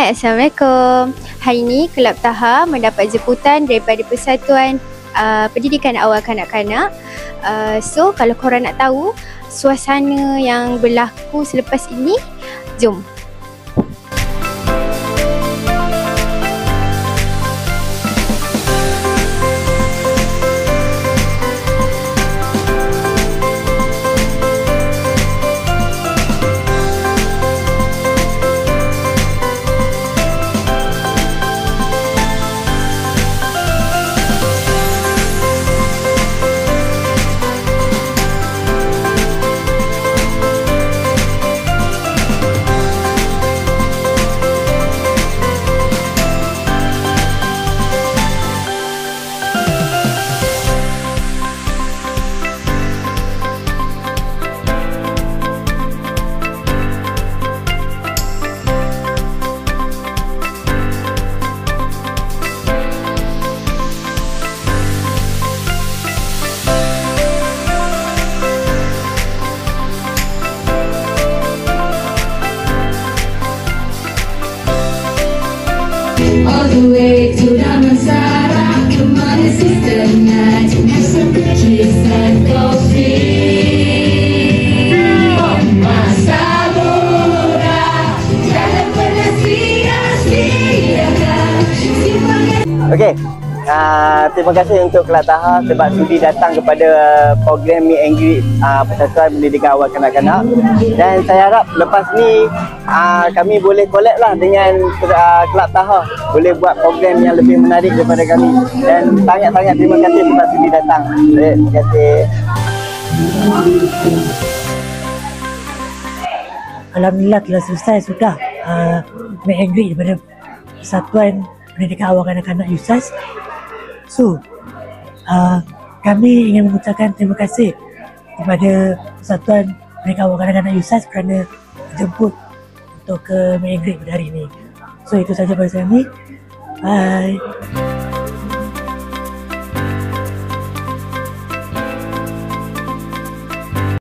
Hai, Assalamualaikum. Hari ini Kelab Taha mendapat jemputan daripada Persatuan Pendidikan Awal Kanak-Kanak. So, kalau korang nak tahu suasana yang berlaku selepas ini, jom. All the way to Damansara, come on and sister night, have some cookies and coffee. Masa muda, jangan pernah sia-siakan. Okey, terima kasih untuk Kelab Taha sebab sudi datang kepada program Meet and Greet Persatuan Pendidikan Awal Kanak-Kanak. Dan saya harap lepas ni kami boleh collab lah dengan Kelab Taha, boleh buat program yang lebih menarik daripada kami. Dan sangat-sangat terima kasih sebab sudi datang. Terima kasih. Alhamdulillah telah selesai sudah Meet and Greet daripada Persatuan Pendidikan Awal Kanak-Kanak USAS. So, kami ingin mengucapkan terima kasih kepada Persatuan Pendidikan Awal Kanak-Kanak USAS kerana jemput untuk ke Meet and Greet pada hari ini. So, itu sahaja dari kami. Bye.